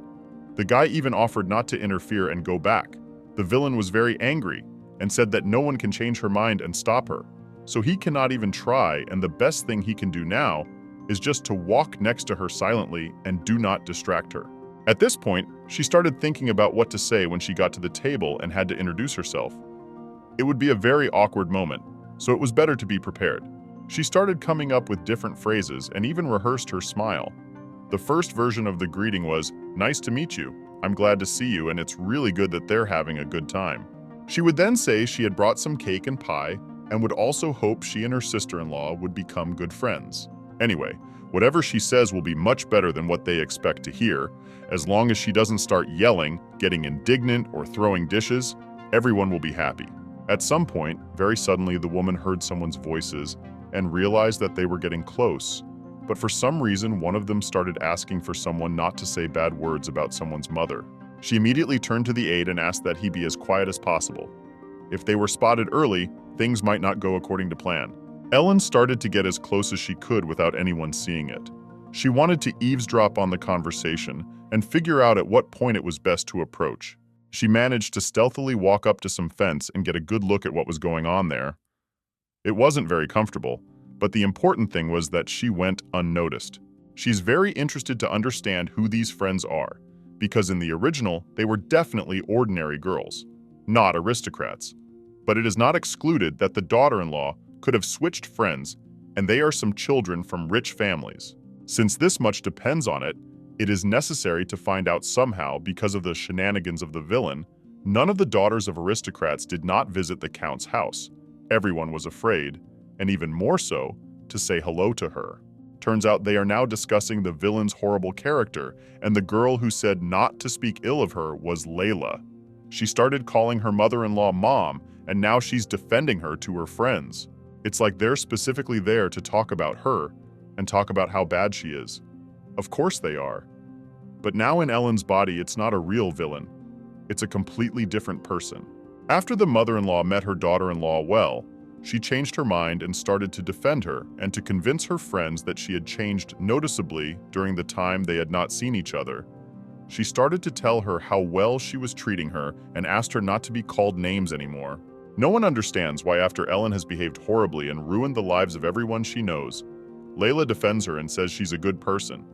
The guy even offered not to interfere and go back. The villain was very angry and said that no one can change her mind and stop her, so he cannot even try, and the best thing he can do now is just to walk next to her silently and do not distract her. At this point, she started thinking about what to say when she got to the table and had to introduce herself. It would be a very awkward moment, so it was better to be prepared. She started coming up with different phrases and even rehearsed her smile. The first version of the greeting was, "Nice to meet you. I'm glad to see you, and it's really good that they're having a good time." She would then say she had brought some cake and pie and would also hope she and her sister-in-law would become good friends. Anyway, whatever she says will be much better than what they expect to hear. As long as she doesn't start yelling, getting indignant, or throwing dishes, everyone will be happy. At some point, very suddenly, the woman heard someone's voices and realized that they were getting close. But for some reason, one of them started asking for someone not to say bad words about someone's mother. She immediately turned to the aide and asked that he be as quiet as possible. If they were spotted early, things might not go according to plan. Ellen started to get as close as she could without anyone seeing it. She wanted to eavesdrop on the conversation and figure out at what point it was best to approach. She managed to stealthily walk up to some fence and get a good look at what was going on there. It wasn't very comfortable, but the important thing was that she went unnoticed. She's very interested to understand who these friends are, because in the original, they were definitely ordinary girls, not aristocrats. But it is not excluded that the daughter-in-law could have switched friends, and they are some children from rich families. Since this much depends on it, it is necessary to find out somehow because of the shenanigans of the villain. None of the daughters of aristocrats did not visit the Count's house. Everyone was afraid, and even more so, to say hello to her. Turns out they are now discussing the villain's horrible character, and the girl who said not to speak ill of her was Layla. She started calling her mother-in-law Mom, and now she's defending her to her friends. It's like they're specifically there to talk about her and talk about how bad she is. Of course they are. But now in Ellen's body, it's not a real villain. It's a completely different person. After the mother-in-law met her daughter-in-law well, she changed her mind and started to defend her and to convince her friends that she had changed noticeably during the time they had not seen each other. She started to tell her how well she was treating her and asked her not to be called names anymore. No one understands why after Ellen has behaved horribly and ruined the lives of everyone she knows, Layla defends her and says she's a good person.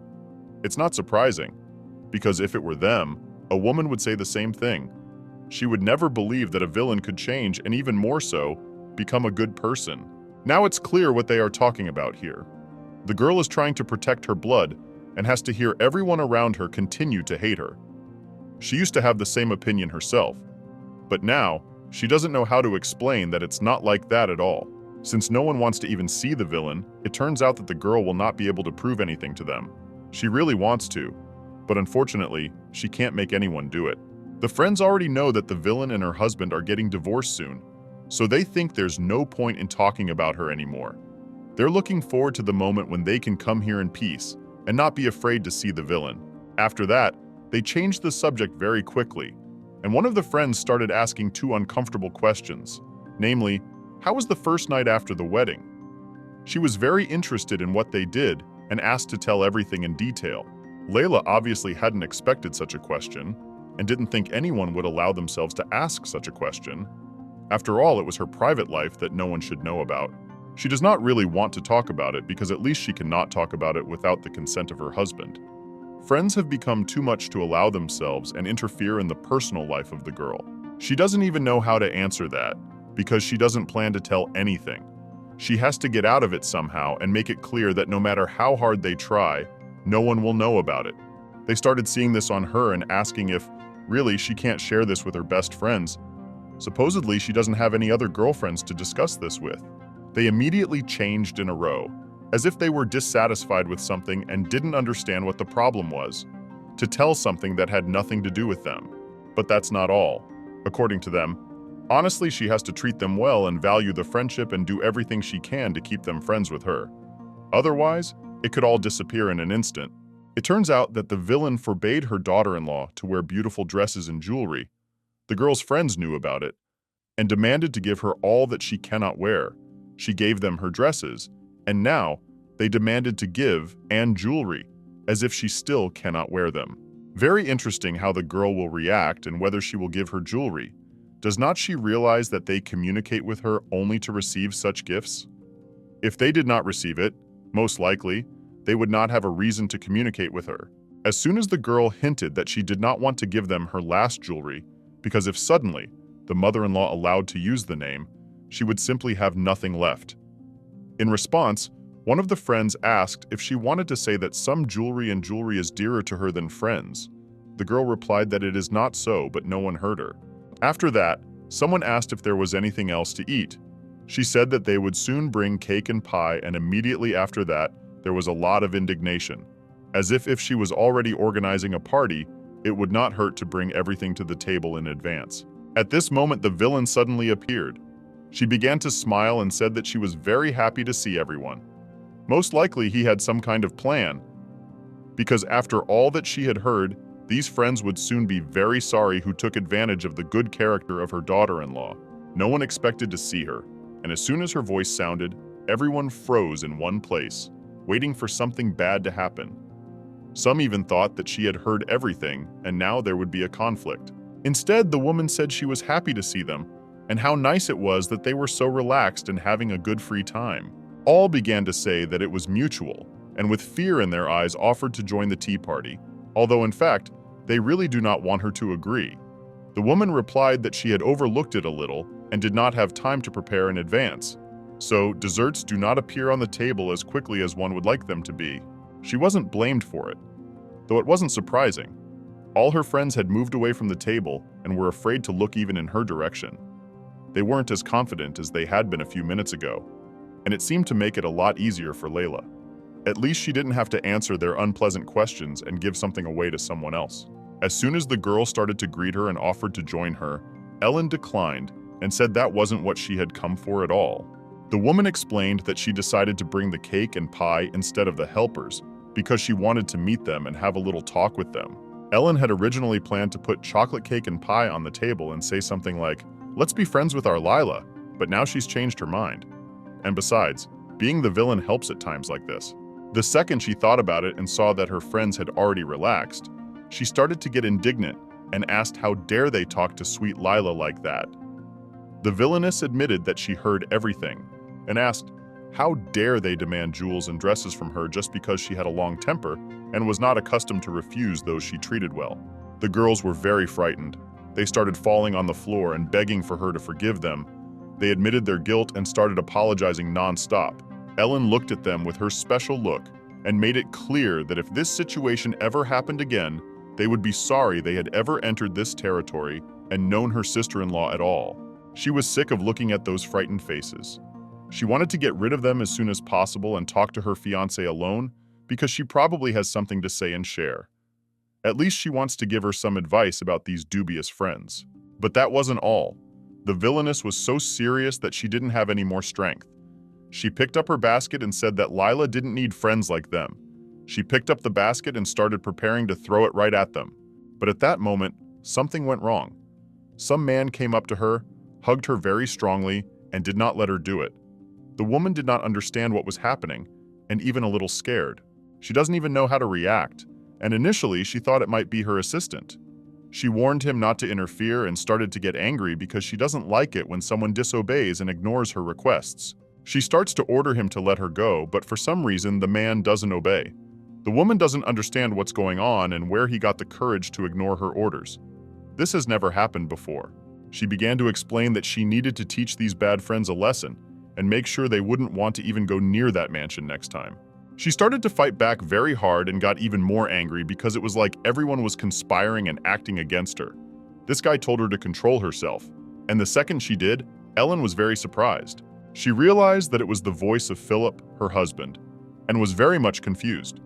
It's not surprising, because if it were them, a woman would say the same thing. She would never believe that a villain could change and even more so, become a good person. Now it's clear what they are talking about here. The girl is trying to protect her blood and has to hear everyone around her continue to hate her. She used to have the same opinion herself, but now she doesn't know how to explain that it's not like that at all. Since no one wants to even see the villain, it turns out that the girl will not be able to prove anything to them. She really wants to, but unfortunately, she can't make anyone do it. The friends already know that the villain and her husband are getting divorced soon, so they think there's no point in talking about her anymore. They're looking forward to the moment when they can come here in peace and not be afraid to see the villain. After that, they changed the subject very quickly, and one of the friends started asking two uncomfortable questions, namely, how was the first night after the wedding? She was very interested in what they did and asked to tell everything in detail. Layla obviously hadn't expected such a question and didn't think anyone would allow themselves to ask such a question. After all, it was her private life that no one should know about. She does not really want to talk about it because at least she cannot talk about it without the consent of her husband. Friends have become too much to allow themselves and interfere in the personal life of the girl. She doesn't even know how to answer that because she doesn't plan to tell anything. She has to get out of it somehow and make it clear that no matter how hard they try, no one will know about it. They started seeing this on her and asking if, really, she can't share this with her best friends. Supposedly, she doesn't have any other girlfriends to discuss this with. They immediately changed in a row, as if they were dissatisfied with something and didn't understand what the problem was, to tell something that had nothing to do with them. But that's not all. According to them, honestly, she has to treat them well and value the friendship and do everything she can to keep them friends with her. Otherwise, it could all disappear in an instant. It turns out that the villain forbade her daughter-in-law to wear beautiful dresses and jewelry. The girl's friends knew about it and demanded to give her all that she cannot wear. She gave them her dresses, and now they demanded to give and jewelry, as if she still cannot wear them. Very interesting how the girl will react and whether she will give her jewelry. Does not she realize that they communicate with her only to receive such gifts? If they did not receive it, most likely, they would not have a reason to communicate with her. As soon as the girl hinted that she did not want to give them her last jewelry, because if suddenly the mother-in-law allowed to use the name, she would simply have nothing left. In response, one of the friends asked if she wanted to say that some jewelry is dearer to her than friends. The girl replied that it is not so, but no one heard her. After that, someone asked if there was anything else to eat. She said that they would soon bring cake and pie, and immediately after that, there was a lot of indignation. As if she was already organizing a party, it would not hurt to bring everything to the table in advance. At this moment, the villain suddenly appeared. She began to smile and said that she was very happy to see everyone. Most likely he had some kind of plan, because after all that she had heard, these friends would soon be very sorry who took advantage of the good character of her daughter-in-law. No one expected to see her, and as soon as her voice sounded, everyone froze in one place, waiting for something bad to happen. Some even thought that she had heard everything, and now there would be a conflict. Instead, the woman said she was happy to see them, and how nice it was that they were so relaxed and having a good free time. All began to say that it was mutual, and with fear in their eyes offered to join the tea party, although in fact, they really do not want her to agree. The woman replied that she had overlooked it a little and did not have time to prepare in advance, so desserts do not appear on the table as quickly as one would like them to be. She wasn't blamed for it, though it wasn't surprising. All her friends had moved away from the table and were afraid to look even in her direction. They weren't as confident as they had been a few minutes ago, and it seemed to make it a lot easier for Layla. At least she didn't have to answer their unpleasant questions and give something away to someone else. As soon as the girl started to greet her and offered to join her, Ellen declined and said that wasn't what she had come for at all. The woman explained that she decided to bring the cake and pie instead of the helpers because she wanted to meet them and have a little talk with them. Ellen had originally planned to put chocolate cake and pie on the table and say something like, "Let's be friends with our Lila," but now she's changed her mind. And besides, being the villain helps at times like this. The second she thought about it and saw that her friends had already relaxed, she started to get indignant and asked how dare they talk to sweet Lila like that. The villainess admitted that she heard everything and asked how dare they demand jewels and dresses from her just because she had a long temper and was not accustomed to refuse those she treated well. The girls were very frightened. They started falling on the floor and begging for her to forgive them. They admitted their guilt and started apologizing non-stop. Ellen looked at them with her special look and made it clear that if this situation ever happened again, they would be sorry they had ever entered this territory and known her sister-in-law at all. She was sick of looking at those frightened faces. She wanted to get rid of them as soon as possible and talk to her fiancé alone because she probably has something to say and share. At least she wants to give her some advice about these dubious friends. But that wasn't all. The villainess was so serious that she didn't have any more strength. She picked up her basket and said that Lila didn't need friends like them. She picked up the basket and started preparing to throw it right at them. But at that moment, something went wrong. Some man came up to her, hugged her very strongly, and did not let her do it. The woman did not understand what was happening, and even a little scared. She doesn't even know how to react, and initially she thought it might be her assistant. She warned him not to interfere and started to get angry because she doesn't like it when someone disobeys and ignores her requests. She starts to order him to let her go, but for some reason the man doesn't obey. The woman doesn't understand what's going on and where he got the courage to ignore her orders. This has never happened before. She began to explain that she needed to teach these bad friends a lesson and make sure they wouldn't want to even go near that mansion next time. She started to fight back very hard and got even more angry because it was like everyone was conspiring and acting against her. This guy told her to control herself, and the second she did, Ellen was very surprised. She realized that it was the voice of Philip, her husband, and was very much confused.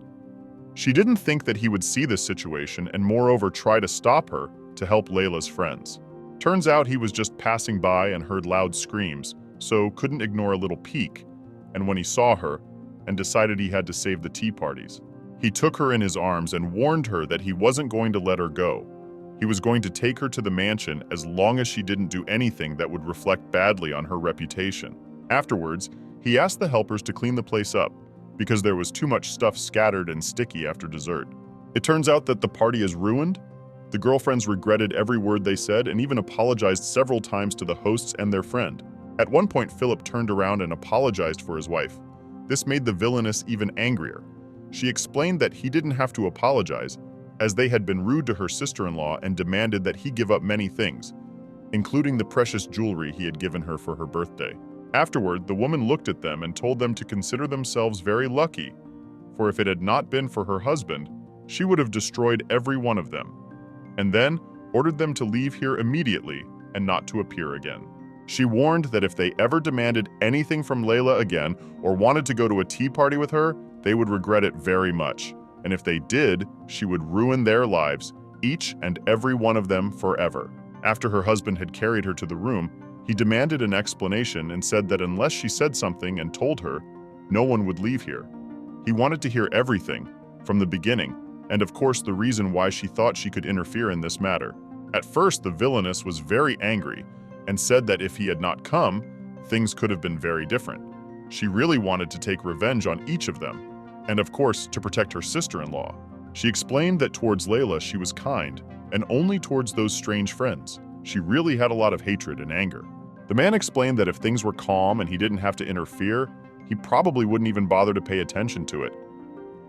She didn't think that he would see this situation and moreover try to stop her to help Layla's friends. Turns out he was just passing by and heard loud screams, so couldn't ignore a little peek, and when he saw her, and decided he had to save the tea parties. He took her in his arms and warned her that he wasn't going to let her go. He was going to take her to the mansion as long as she didn't do anything that would reflect badly on her reputation. Afterwards, he asked the helpers to clean the place up because there was too much stuff scattered and sticky after dessert. It turns out that the party is ruined. The girlfriends regretted every word they said and even apologized several times to the hosts and their friend. At one point, Philip turned around and apologized for his wife. This made the villainess even angrier. She explained that he didn't have to apologize, as they had been rude to her sister-in-law and demanded that he give up many things, including the precious jewelry he had given her for her birthday. Afterward, the woman looked at them and told them to consider themselves very lucky, for if it had not been for her husband, she would have destroyed every one of them, and then ordered them to leave here immediately and not to appear again. She warned that if they ever demanded anything from Layla again or wanted to go to a tea party with her, they would regret it very much. And if they did, she would ruin their lives, each and every one of them forever. After her husband had carried her to the room, he demanded an explanation and said that unless she said something and told her, no one would leave here. He wanted to hear everything, from the beginning, and of course the reason why she thought she could interfere in this matter. At first, the villainess was very angry and said that if he had not come, things could have been very different. She really wanted to take revenge on each of them, and of course, to protect her sister-in-law. She explained that towards Layla she was kind, and only towards those strange friends. She really had a lot of hatred and anger. The man explained that if things were calm and he didn't have to interfere, he probably wouldn't even bother to pay attention to it.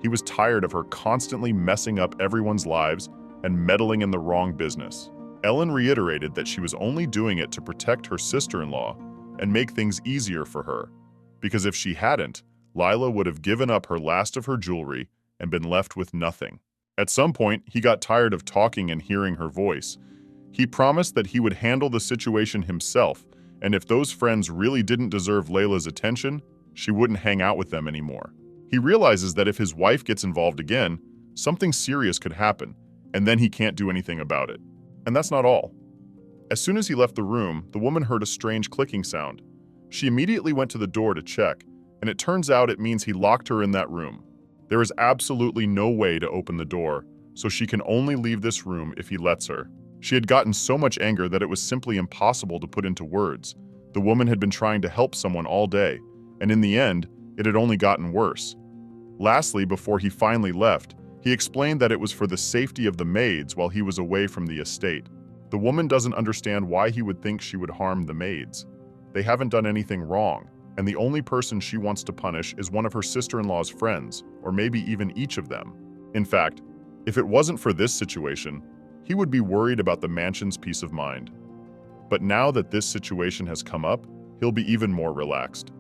He was tired of her constantly messing up everyone's lives and meddling in the wrong business. Ellen reiterated that she was only doing it to protect her sister-in-law and make things easier for her, because if she hadn't, Lila would have given up her last of her jewelry and been left with nothing. At some point, he got tired of talking and hearing her voice. He promised that he would handle the situation himself, and if those friends really didn't deserve Layla's attention, she wouldn't hang out with them anymore. He realizes that if his wife gets involved again, something serious could happen, and then he can't do anything about it. And that's not all. As soon as he left the room, the woman heard a strange clicking sound. She immediately went to the door to check, and it turns out it means he locked her in that room. There is absolutely no way to open the door, so she can only leave this room if he lets her. She had gotten so much anger that it was simply impossible to put into words. The woman had been trying to help someone all day, and in the end, it had only gotten worse. Lastly, before he finally left, he explained that it was for the safety of the maids while he was away from the estate. The woman doesn't understand why he would think she would harm the maids. They haven't done anything wrong, and the only person she wants to punish is one of her sister-in-law's friends, or maybe even each of them. In fact, if it wasn't for this situation, he would be worried about the mansion's peace of mind. But now that this situation has come up, he'll be even more relaxed.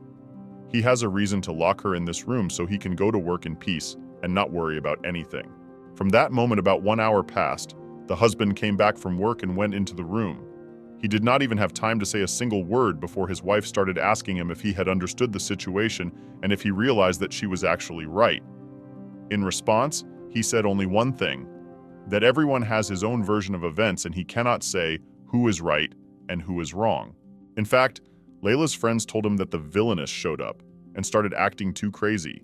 He has a reason to lock her in this room so he can go to work in peace and not worry about anything. From that moment, about 1 hour passed. The husband came back from work and went into the room. He did not even have time to say a single word before his wife started asking him if he had understood the situation and if he realized that she was actually right. In response, he said only one thing, that everyone has his own version of events and he cannot say who is right and who is wrong. In fact, Layla's friends told him that the villainess showed up and started acting too crazy.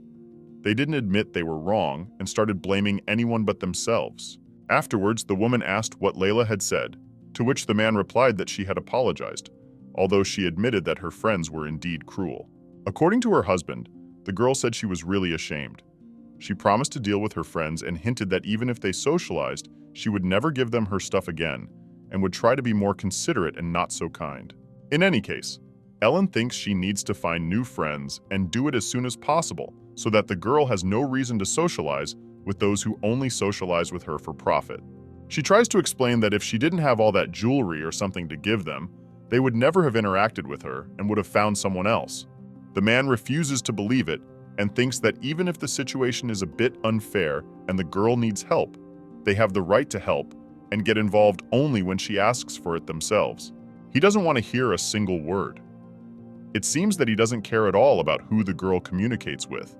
They didn't admit they were wrong and started blaming anyone but themselves. Afterwards, the woman asked what Layla had said, to which the man replied that she had apologized, although she admitted that her friends were indeed cruel. According to her husband, the girl said she was really ashamed. She promised to deal with her friends and hinted that even if they socialized, she would never give them her stuff again and would try to be more considerate and not so kind. In any case, Ellen thinks she needs to find new friends and do it as soon as possible so that the girl has no reason to socialize with those who only socialize with her for profit. She tries to explain that if she didn't have all that jewelry or something to give them, they would never have interacted with her and would have found someone else. The man refuses to believe it and thinks that even if the situation is a bit unfair and the girl needs help, they have the right to help and get involved only when she asks for it themselves. He doesn't want to hear a single word. It seems that he doesn't care at all about who the girl communicates with.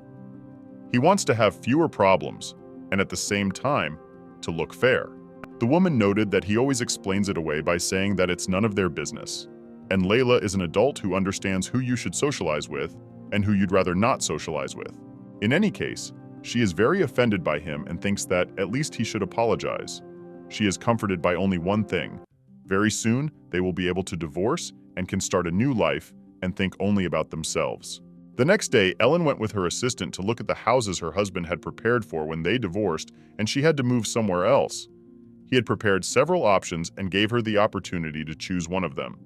He wants to have fewer problems and at the same time, to look fair. The woman noted that he always explains it away by saying that it's none of their business, and Layla is an adult who understands who you should socialize with and who you'd rather not socialize with. In any case, She is very offended by him and thinks that at least he should apologize. She is comforted by only one thing. Very soon, they will be able to divorce and can start a new life and think only about themselves. The next day, Ellen went with her assistant to look at the houses her husband had prepared for when they divorced, and she had to move somewhere else. He had prepared several options and gave her the opportunity to choose one of them.